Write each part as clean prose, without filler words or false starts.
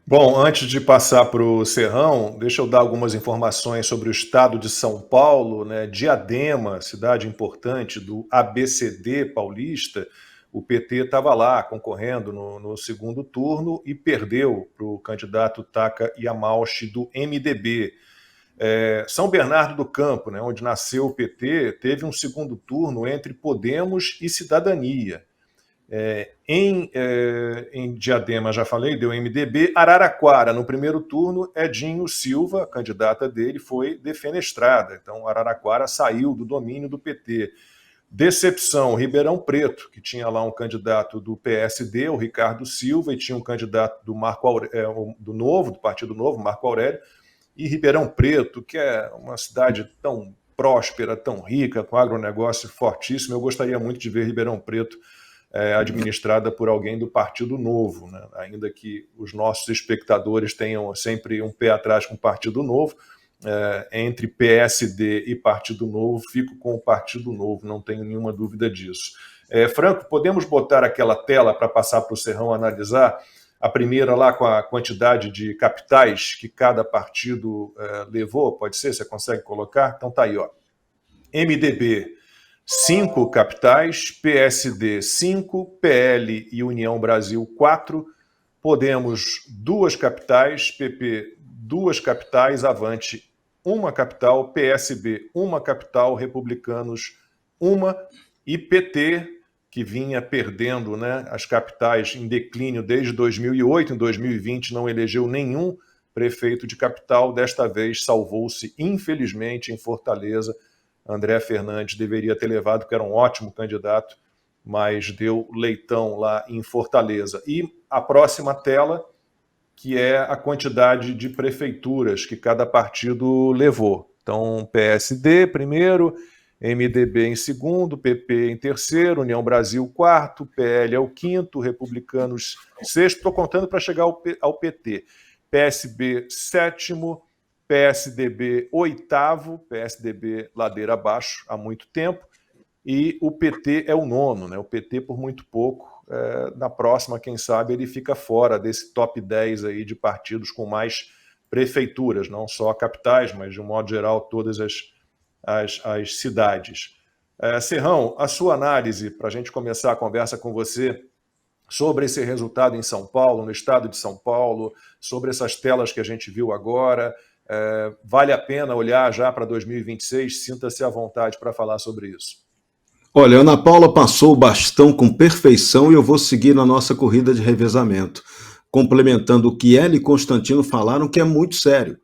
Bom, antes de passar para o Serrão, deixa eu dar algumas informações sobre o estado de São Paulo, né? Diadema, cidade importante do ABCD paulista, o PT estava lá concorrendo no segundo turno e perdeu para o candidato Taka Yamauchi do MDB. São Bernardo do Campo, né, onde nasceu o PT, teve um segundo turno entre Podemos e Cidadania. Em Diadema, já falei, deu MDB. Araraquara, no primeiro turno, Edinho Silva, a candidata dele, foi defenestrada. Então, Araraquara saiu do domínio do PT. Decepção, Ribeirão Preto, que tinha lá um candidato do PSD, o Ricardo Silva, e tinha um candidato do Marco Aurélio, do Novo, do Partido Novo, Marco Aurélio, e Ribeirão Preto, que é uma cidade tão próspera, tão rica, com agronegócio fortíssimo. Eu gostaria muito de ver Ribeirão Preto administrada por alguém do Partido Novo, né? Ainda que os nossos espectadores tenham sempre um pé atrás com o Partido Novo, entre PSD e Partido Novo, fico com o Partido Novo, não tenho nenhuma dúvida disso. Franco, podemos botar aquela tela para passar para o Serrão analisar? A primeira lá com a quantidade de capitais que cada partido levou, pode ser? Você consegue colocar? Então tá aí, ó. MDB, 5 capitais, PSD 5, PL e União Brasil 4, Podemos 2 capitais, PP 2 capitais, Avante 1 capital, PSB 1 capital, Republicanos 1 e PT, que vinha perdendo, né, as capitais em declínio desde 2008, em 2020 não elegeu nenhum prefeito de capital, desta vez salvou-se, infelizmente, em Fortaleza. André Fernandes deveria ter levado, porque era um ótimo candidato, mas deu leitão lá em Fortaleza. E a próxima tela, que é a quantidade de prefeituras que cada partido levou. Então, PSD primeiro, MDB em segundo, PP em terceiro, União Brasil quarto, PL é o quinto, Republicanos sexto, estou contando para chegar ao PT. PSB sétimo, PSDB oitavo, PSDB ladeira abaixo há muito tempo, e o PT é o nono, né? O PT por muito pouco. Na próxima, quem sabe, ele fica fora desse top 10 aí de partidos com mais prefeituras, não só capitais, mas de um modo geral todas as cidades. Serrão, a sua análise, para a gente começar a conversa com você, sobre esse resultado em São Paulo, no estado de São Paulo, sobre essas telas que a gente viu agora. Vale a pena olhar já para 2026? Sinta-se à vontade para falar sobre isso. Olha, a Ana Paula passou o bastão com perfeição e eu vou seguir na nossa corrida de revezamento, complementando o que ela e Constantino falaram, que é muito sério.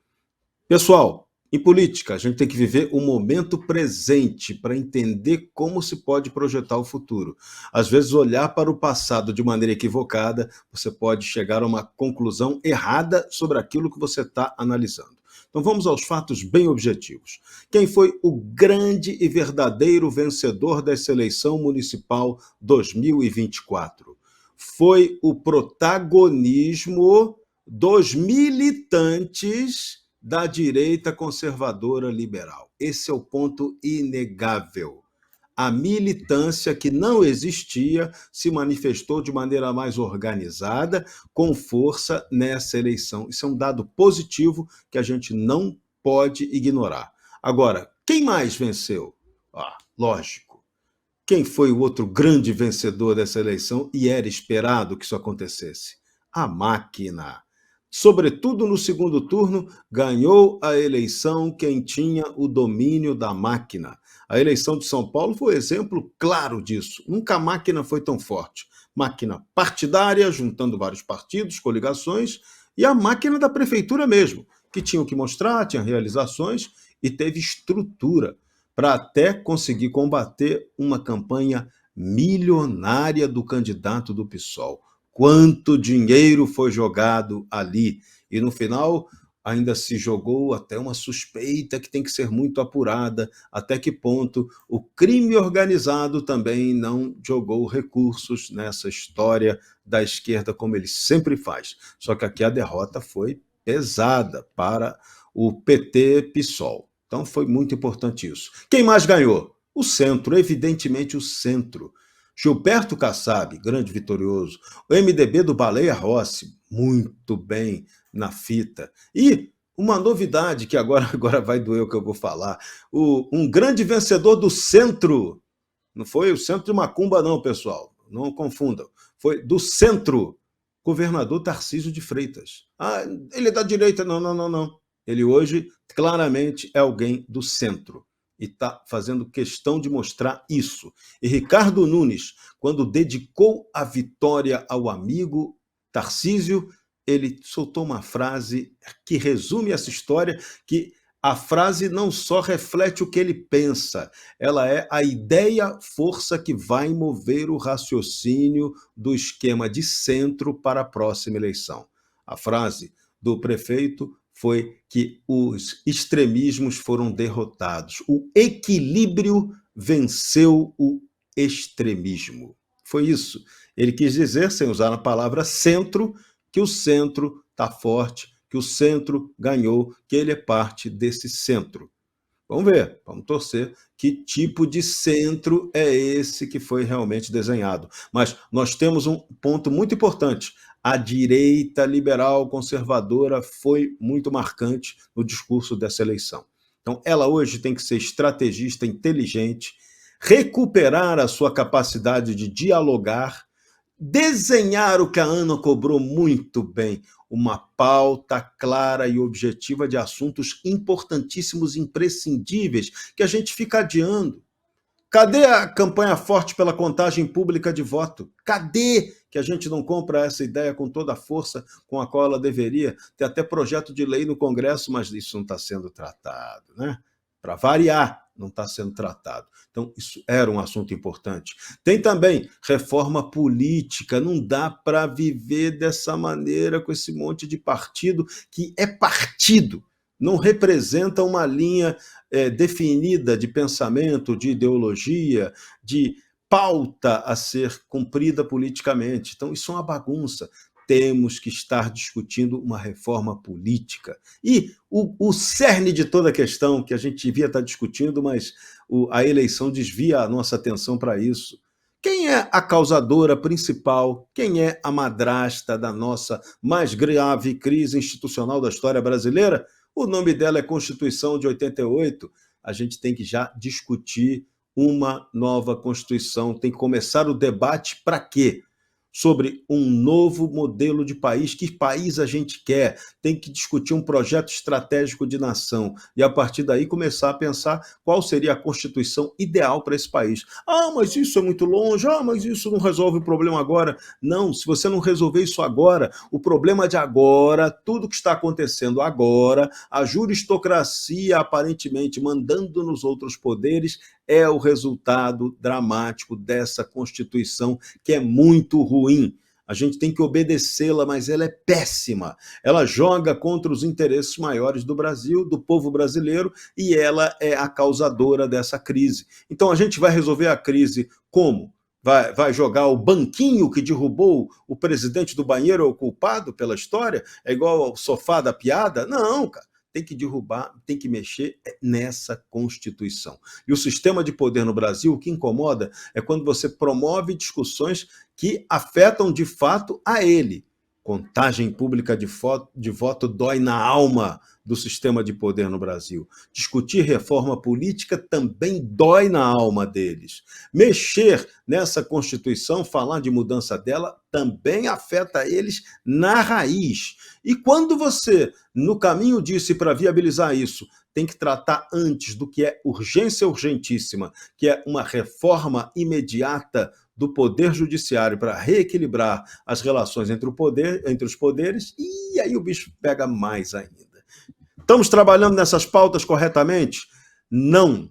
Pessoal, em política, a gente tem que viver o momento presente para entender como se pode projetar o futuro. Às vezes, olhar para o passado de maneira equivocada, você pode chegar a uma conclusão errada sobre aquilo que você está analisando. Então vamos aos fatos bem objetivos. Quem foi o grande e verdadeiro vencedor dessa eleição municipal 2024? Foi o protagonismo dos militantes da direita conservadora liberal. Esse é o ponto inegável. A militância que não existia se manifestou de maneira mais organizada, com força nessa eleição. Isso é um dado positivo que a gente não pode ignorar. Agora, quem mais venceu? Lógico. Quem foi o outro grande vencedor dessa eleição e era esperado que isso acontecesse? A máquina. Sobretudo no segundo turno, ganhou a eleição quem tinha o domínio da máquina. A eleição de São Paulo foi um exemplo claro disso. Nunca a máquina foi tão forte. Máquina partidária, juntando vários partidos, coligações, e a máquina da prefeitura mesmo, que tinha o que mostrar, tinha realizações e teve estrutura para até conseguir combater uma campanha milionária do candidato do PSOL. Quanto dinheiro foi jogado ali. E no final ainda se jogou até uma suspeita que tem que ser muito apurada, até que ponto o crime organizado também não jogou recursos nessa história da esquerda, como ele sempre faz. Só que aqui a derrota foi pesada para o PT-PSOL. Então foi muito importante isso. Quem mais ganhou? O centro, evidentemente o centro. Gilberto Kassab, grande vitorioso. O MDB do Baleia Rossi, muito bem na fita. E uma novidade que agora vai doer o que eu vou falar. Um grande vencedor do centro, não foi o centro de Macumba, não, pessoal, não confundam. Foi do centro, governador Tarcísio de Freitas. Ah, ele é da direita. Não, não, não, não. Ele hoje claramente é alguém do centro e está fazendo questão de mostrar isso. E Ricardo Nunes, quando dedicou a vitória ao amigo Tarcísio, ele soltou uma frase que resume essa história, que a frase não só reflete o que ele pensa, ela é a ideia-força que vai mover o raciocínio do esquema de centro para a próxima eleição. A frase do prefeito foi que os extremismos foram derrotados. O equilíbrio venceu o extremismo. Foi isso. Ele quis dizer, sem usar a palavra centro, que o centro está forte, que o centro ganhou, que ele é parte desse centro. Vamos ver, vamos torcer que tipo de centro é esse que foi realmente desenhado. Mas nós temos um ponto muito importante. A direita liberal conservadora foi muito marcante no discurso dessa eleição. Então, ela hoje tem que ser estrategista, inteligente, recuperar a sua capacidade de dialogar, desenhar o que a Ana cobrou muito bem, uma pauta clara e objetiva de assuntos importantíssimos, imprescindíveis, que a gente fica adiando. Cadê a campanha forte pela contagem pública de voto? Cadê que a gente não compra essa ideia com toda a força com a qual ela deveria? Tem até projeto de lei no Congresso, mas isso não está sendo tratado, né? Para variar, não está sendo tratado. Então, isso era um assunto importante. Tem também reforma política. Não dá para viver dessa maneira com esse monte de partido que é partido, não representa uma linha definida de pensamento, de ideologia, de pauta a ser cumprida politicamente. Então, isso é uma bagunça. Temos que estar discutindo uma reforma política. E o cerne de toda a questão, que a gente devia estar discutindo, mas a eleição desvia a nossa atenção para isso. Quem é a causadora principal? Quem é a madrasta da nossa mais grave crise institucional da história brasileira? O nome dela é Constituição de 88. A gente tem que já discutir uma nova Constituição. Tem que começar o debate para quê? Sobre um novo modelo de país. Que país a gente quer? Tem que discutir um projeto estratégico de nação e, a partir daí, começar a pensar qual seria a Constituição ideal para esse país. Ah, mas isso é muito longe. Ah, mas isso não resolve o problema agora. Não, se você não resolver isso agora, o problema de agora, tudo que está acontecendo agora, a juristocracia aparentemente mandando nos outros poderes, é o resultado dramático dessa Constituição, que é muito ruim. A gente tem que obedecê-la, mas ela é péssima. Ela joga contra os interesses maiores do Brasil, do povo brasileiro, e ela é a causadora dessa crise. Então, a gente vai resolver a crise como? Vai jogar o banquinho que derrubou o presidente do banheiro, é o culpado pela história? É igual ao sofá da piada? Não, cara. Tem que derrubar, tem que mexer nessa Constituição. E o sistema de poder no Brasil, o que incomoda é quando você promove discussões que afetam de fato a ele. Contagem pública de voto dói na alma do sistema de poder no Brasil. Discutir reforma política também dói na alma deles. Mexer nessa Constituição, falar de mudança dela, também afeta eles na raiz. E quando você, no caminho disso e para viabilizar isso, tem que tratar antes do que é urgência urgentíssima, que é uma reforma imediata do Poder Judiciário para reequilibrar as relações entre os poderes, e aí o bicho pega mais ainda. Estamos trabalhando nessas pautas corretamente? Não.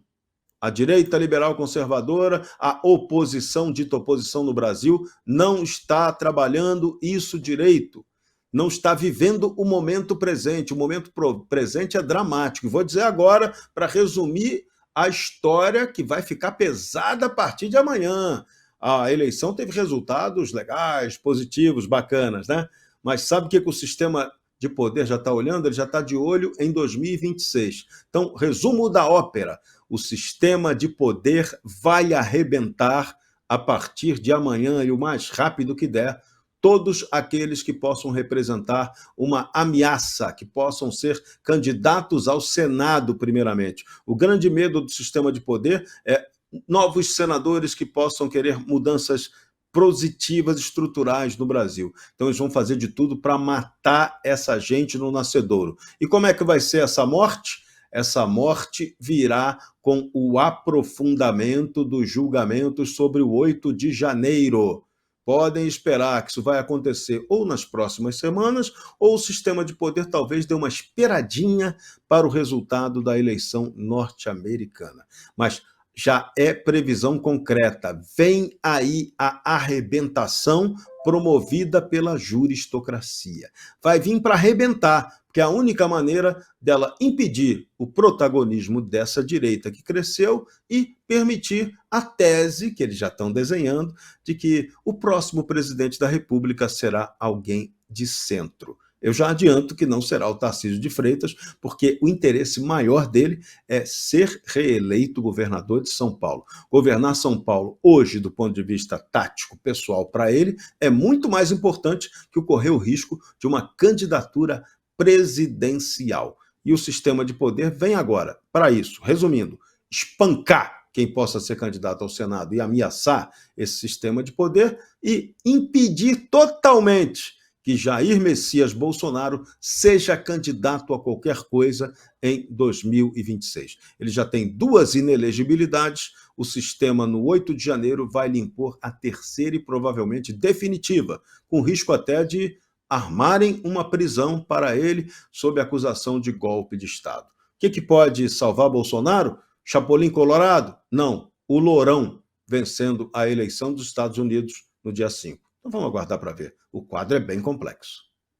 A direita liberal conservadora, a oposição, dita oposição no Brasil, não está trabalhando isso direito. Não está vivendo o momento presente. O momento presente é dramático. E vou dizer agora, para resumir a história que vai ficar pesada a partir de amanhã. A eleição teve resultados legais, positivos, bacanas, né? Mas sabe o que o sistema de poder já está olhando? Ele já está de olho em 2026. Então, resumo da ópera. O sistema de poder vai arrebentar a partir de amanhã e o mais rápido que der, todos aqueles que possam representar uma ameaça, que possam ser candidatos ao Senado, primeiramente. O grande medo do sistema de poder é novos senadores que possam querer mudanças positivas estruturais no Brasil. Então, eles vão fazer de tudo para matar essa gente no nascedouro. E como é que vai ser essa morte? Essa morte virá com o aprofundamento dos julgamentos sobre o 8 de janeiro. Podem esperar que isso vai acontecer ou nas próximas semanas, ou o sistema de poder talvez dê uma esperadinha para o resultado da eleição norte-americana. Mas já é previsão concreta. Vem aí a arrebentação promovida pela juristocracia. Vai vir para arrebentar, porque é a única maneira dela impedir o protagonismo dessa direita que cresceu e permitir a tese, que eles já estão desenhando, de que o próximo presidente da República será alguém de centro. Eu já adianto que não será o Tarcísio de Freitas, porque o interesse maior dele é ser reeleito governador de São Paulo. Governar São Paulo hoje, do ponto de vista tático, pessoal, para ele, é muito mais importante que correr o risco de uma candidatura presidencial. E o sistema de poder vem agora para isso. Resumindo, espancar quem possa ser candidato ao Senado e ameaçar esse sistema de poder e impedir totalmente que Jair Messias Bolsonaro seja candidato a qualquer coisa em 2026. Ele já tem 2 inelegibilidades, o sistema no 8 de janeiro vai lhe impor a terceira e provavelmente definitiva, com risco até de armarem uma prisão para ele sob acusação de golpe de Estado. O que pode salvar Bolsonaro? Chapolin Colorado? Não, o Lourão vencendo a eleição dos Estados Unidos no dia 5. Então vamos aguardar para ver. O quadro é bem complexo.